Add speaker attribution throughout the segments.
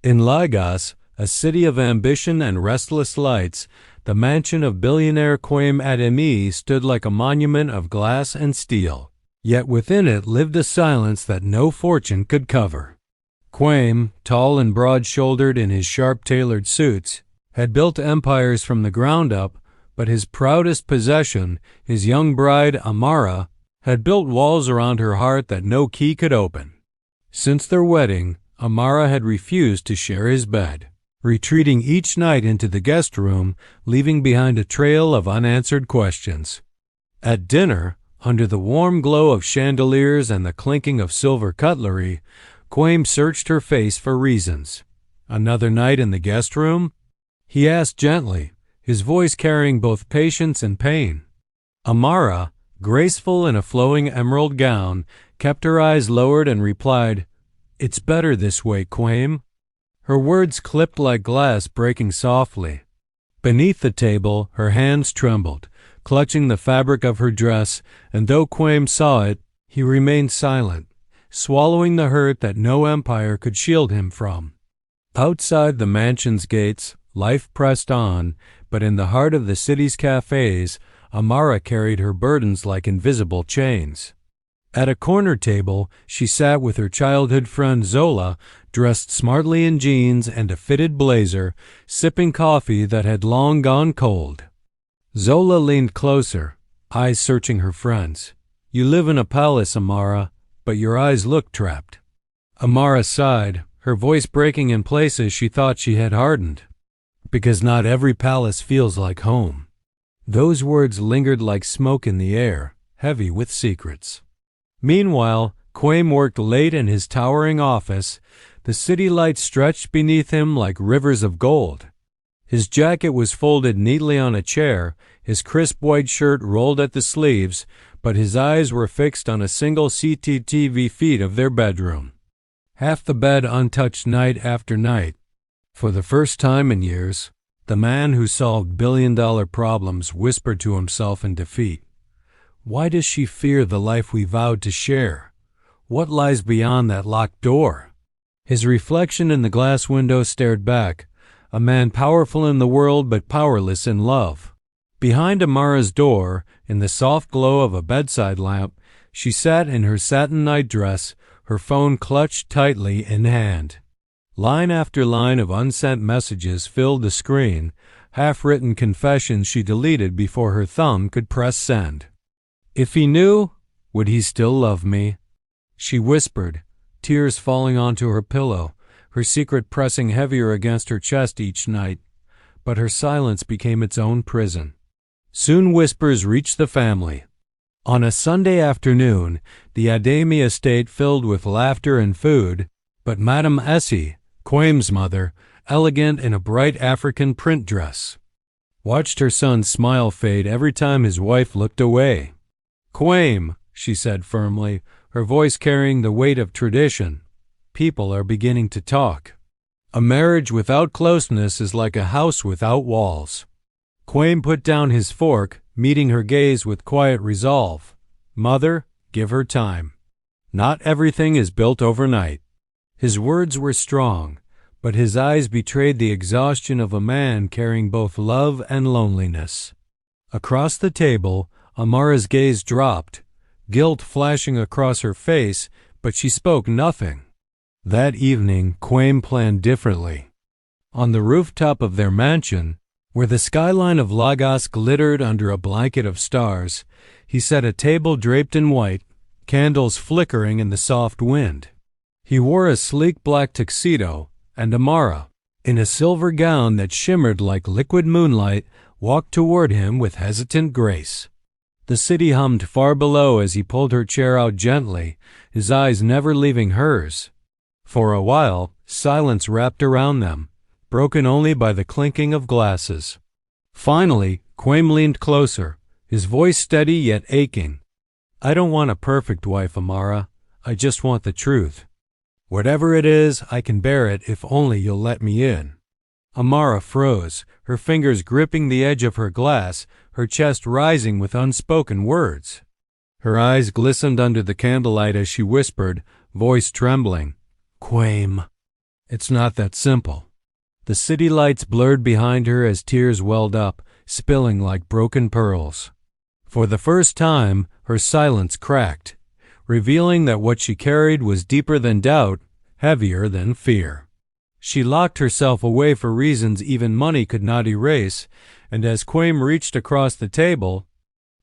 Speaker 1: In Lagos, a city of ambition and restless lights, the mansion of billionaire Kwame Adeyemi stood like a monument of glass and steel. Yet within it lived a silence that no fortune could cover. Kwame, tall and broad-shouldered in his sharp-tailored suits, had built empires from the ground up, but his proudest possession, his young bride Amara, had built walls around her heart that no key could open. Since their wedding, Amara had refused to share his bed, retreating each night into the guest room, leaving behind a trail of unanswered questions. At dinner, under the warm glow of chandeliers and the clinking of silver cutlery, Kwame searched her face for reasons. Another night in the guest room? He asked gently, his voice carrying both patience and pain. Amara, graceful in a flowing emerald gown, kept her eyes lowered and replied, "It's better this way, Kwame." Her words clipped like glass breaking softly. Beneath the table, her hands trembled, clutching the fabric of her dress, and though Kwame saw it, he remained silent, swallowing the hurt that no empire could shield him from. Outside the mansion's gates, life pressed on, but in the heart of the city's cafes, Amara carried her burdens like invisible chains. At a corner table, she sat with her childhood friend Zola, dressed smartly in jeans and a fitted blazer, sipping coffee that had long gone cold. Zola leaned closer, eyes searching her friend's. "You live in a palace, Amara, but your eyes look trapped." Amara sighed, her voice breaking in places she thought she had hardened. "Because not every palace feels like home." Those words lingered like smoke in the air, heavy with secrets. Meanwhile, Kwame worked late in his towering office. The city lights stretched beneath him like rivers of gold. His jacket was folded neatly on a chair, his crisp white shirt rolled at the sleeves, but his eyes were fixed on a single CCTV feed of their bedroom. Half the bed untouched night after night. For the first time in years, the man who solved billion-dollar problems whispered to himself in defeat, "Why does she fear the life we vowed to share? What lies beyond that locked door?" His reflection in the glass window stared back, a man powerful in the world but powerless in love. Behind Amara's door, in the soft glow of a bedside lamp, she sat in her satin nightdress, her phone clutched tightly in hand. Line after line of unsent messages filled the screen, half-written confessions she deleted before her thumb could press send. "If he knew, would he still love me?" she whispered, tears falling onto her pillow, her secret pressing heavier against her chest each night. But her silence became its own prison. Soon whispers reached the family. On a Sunday afternoon, the Adeyemi estate filled with laughter and food, but Madame Essie, Kwame's mother, elegant in a bright African print dress, watched her son's smile fade every time his wife looked away. "Kwame," she said firmly, her voice carrying the weight of tradition, "people are beginning to talk. A marriage without closeness is like a house without walls." Kwame put down his fork, meeting her gaze with quiet resolve. "Mother, give her time. Not everything is built overnight." His words were strong, but his eyes betrayed the exhaustion of a man carrying both love and loneliness. Across the table, Amara's gaze dropped, guilt flashing across her face, but she spoke nothing. That evening, Kwame planned differently. On the rooftop of their mansion, where the skyline of Lagos glittered under a blanket of stars, he set a table draped in white, candles flickering in the soft wind. He wore a sleek black tuxedo, and Amara, in a silver gown that shimmered like liquid moonlight, walked toward him with hesitant grace. The city hummed far below as he pulled her chair out gently, his eyes never leaving hers. For a while, silence wrapped around them, broken only by the clinking of glasses. Finally, Kwame leaned closer, his voice steady yet aching. "I don't want a perfect wife, Amara. I just want the truth. Whatever it is, I can bear it if only you'll let me in." Amara froze, her fingers gripping the edge of her glass, her chest rising with unspoken words. Her eyes glistened under the candlelight as she whispered, voice trembling, "Kwame." It's not that simple. The city lights blurred behind her as tears welled up, spilling like broken pearls. For the first time, her silence cracked, revealing that what she carried was deeper than doubt, heavier than fear. She locked herself away for reasons even money could not erase, and as Quaim reached across the table,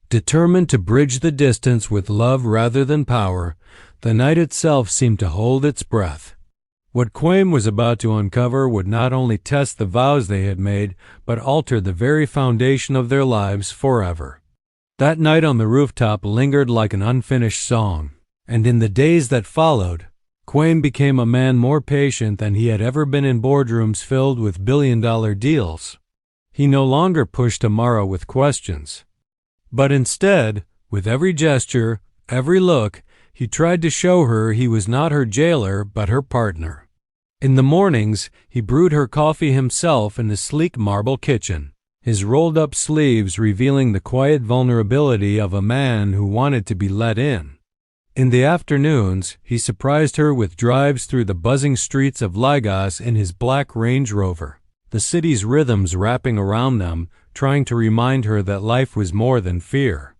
Speaker 1: determined to bridge the distance with love rather than power, the night itself seemed to hold its breath. What Quaim was about to uncover would not only test the vows they had made, but alter the very foundation of their lives forever. That night on the rooftop lingered like an unfinished song, and in the days that followed, Quaim became a man more patient than he had ever been in boardrooms filled with billion-dollar deals. He no longer pushed Amara with questions, but instead, with every gesture, every look, he tried to show her he was not her jailer but her partner. In the mornings, he brewed her coffee himself in the sleek marble kitchen, his rolled-up sleeves revealing the quiet vulnerability of a man who wanted to be let in. In the afternoons, he surprised her with drives through the buzzing streets of Lagos in his black Range Rover, the city's rhythms wrapping around them, trying to remind her that life was more than fear.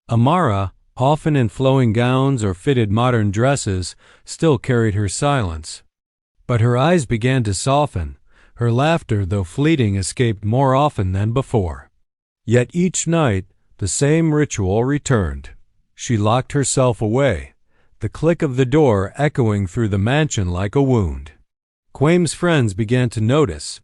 Speaker 1: Amara, often in flowing gowns or fitted modern dresses, still carried her silence. But her eyes began to soften. Her laughter, though fleeting, escaped more often than before. Yet each night, the same ritual returned. She locked herself away, the click of the door echoing through the mansion like a wound. Quaim's friends began to notice.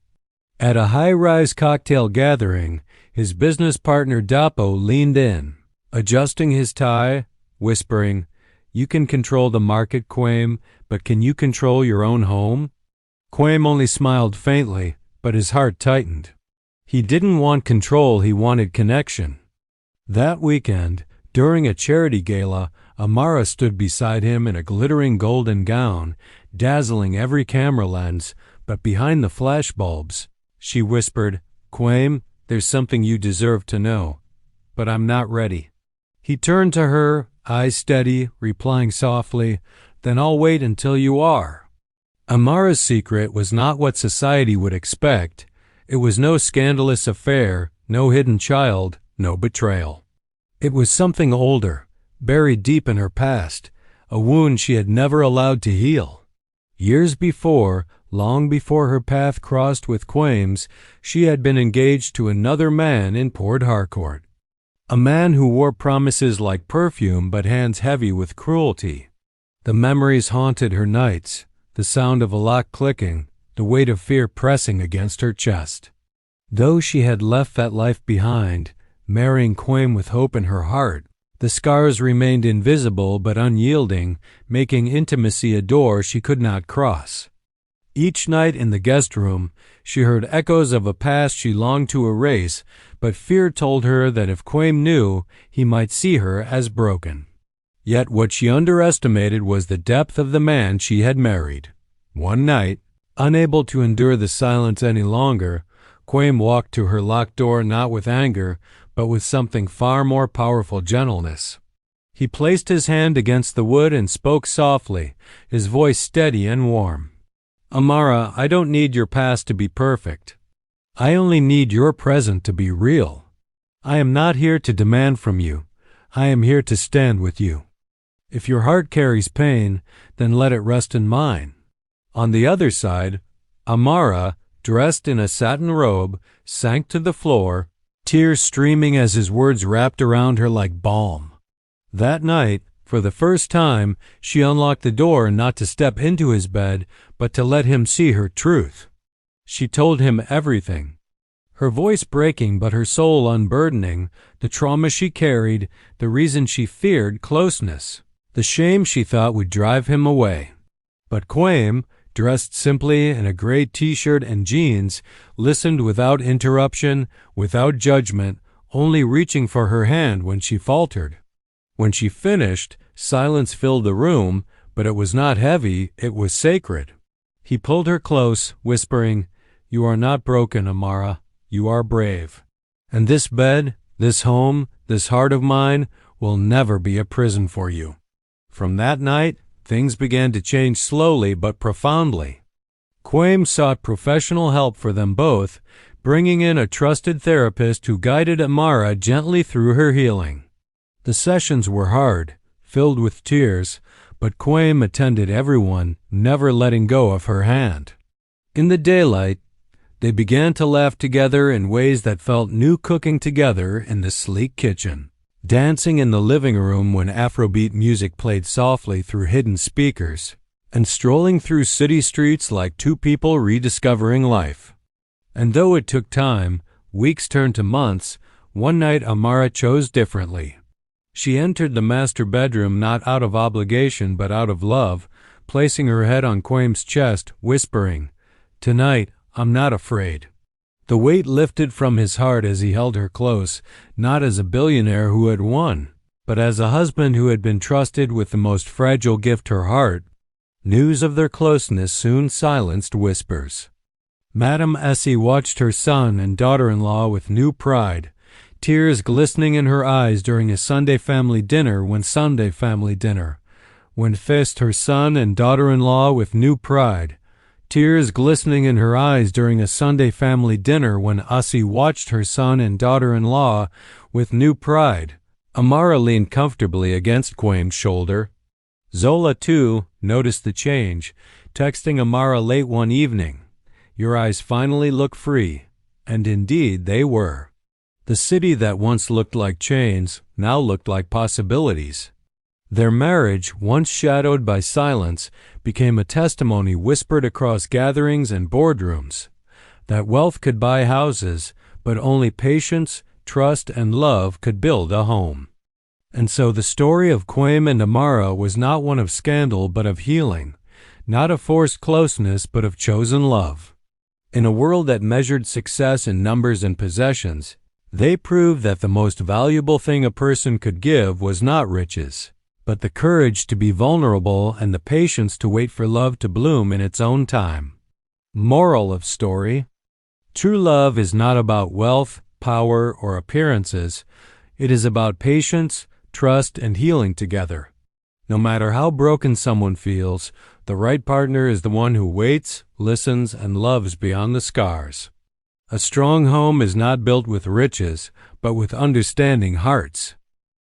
Speaker 1: At a high-rise cocktail gathering, his business partner Dapo leaned in, adjusting his tie, whispering, "You can control the market, Quaim, but can you control your own home?" Quaim only smiled faintly, but his heart tightened. He didn't want control, he wanted connection. That weekend, during a charity gala, Amara stood beside him in a glittering golden gown, dazzling every camera lens, but behind the flashbulbs, she whispered, "Quaim, there's something you deserve to know, but I'm not ready." He turned to her, eyes steady, replying softly, "Then I'll wait until you are." Amara's secret was not what society would expect. It was no scandalous affair, no hidden child, no betrayal. It was something older, buried deep in her past, a wound she had never allowed to heal. Years before, long before her path crossed with Quaim's, she had been engaged to another man in Port Harcourt. A man who wore promises like perfume but hands heavy with cruelty. The memories haunted her nights, the sound of a lock clicking, the weight of fear pressing against her chest. Though she had left that life behind, marrying Quaim with hope in her heart, the scars remained invisible but unyielding, making intimacy a door she could not cross. Each night in the guest room, she heard echoes of a past she longed to erase, but fear told her that if Quaim knew, he might see her as broken. Yet what she underestimated was the depth of the man she had married. One night, unable to endure the silence any longer, Quaim walked to her locked door not with anger, but with something far more powerful gentleness. He placed his hand against the wood and spoke softly, his voice steady and warm. "Amara, I don't need your past to be perfect. I only need your present to be real. I am not here to demand from you. I am here to stand with you. If your heart carries pain, then let it rest in mine." On the other side, Amara, dressed in a satin robe, sank to the floor, tears streaming as his words wrapped around her like balm. That night, for the first time, she unlocked the door not to step into his bed, but to let him see her truth. She told him everything, her voice breaking but her soul unburdening, the trauma she carried, the reason she feared closeness, the shame she thought would drive him away. But Quaim, dressed simply in a gray t-shirt and jeans, listened without interruption, without judgment, only reaching for her hand when she faltered. When she finished, silence filled the room, but it was not heavy, it was sacred. He pulled her close, whispering, "You are not broken, Amara. You are brave. And this bed, this home, this heart of mine will never be a prison for you." From that night, things began to change slowly but profoundly. Quaim sought professional help for them both, bringing in a trusted therapist who guided Amara gently through her healing. The sessions were hard, filled with tears, but Quaim attended everyone, never letting go of her hand. In the daylight, they began to laugh together in ways that felt new, cooking together in the sleek kitchen, dancing in the living room when Afrobeat music played softly through hidden speakers, and strolling through city streets like two people rediscovering life. And though it took time, weeks turned to months, one night Amara chose differently. She entered the master bedroom not out of obligation but out of love, placing her head on Quaim's chest, whispering, "Tonight, I'm not afraid." The weight lifted from his heart as he held her close, not as a billionaire who had won, but as a husband who had been trusted with the most fragile gift, her heart. News of their closeness soon silenced whispers. Madame Essie watched her son and daughter-in-law with new pride, tears glistening in her eyes during a Sunday family dinner when Fist her son and daughter-in-law with new pride, tears glistening in her eyes during a Sunday family dinner when Essie watched her son and daughter-in-law with new pride. Amara leaned comfortably against Quaim's shoulder. Zola, too, noticed the change, texting Amara late one evening, "Your eyes finally look free." And indeed they were. The city that once looked like chains now looked like possibilities. Their marriage, once shadowed by silence, became a testimony whispered across gatherings and boardrooms, that wealth could buy houses, but only patience, trust, and love could build a home. And so the story of Quaim and Amara was not one of scandal but of healing, not of forced closeness but of chosen love. In a world that measured success in numbers and possessions, they proved that the most valuable thing a person could give was not riches, but the courage to be vulnerable and the patience to wait for love to bloom in its own time. Moral of story: true love is not about wealth, power, or appearances. It is about patience, trust, and healing together. No matter how broken someone feels, the right partner is the one who waits, listens, and loves beyond the scars. A strong home is not built with riches, but with understanding hearts.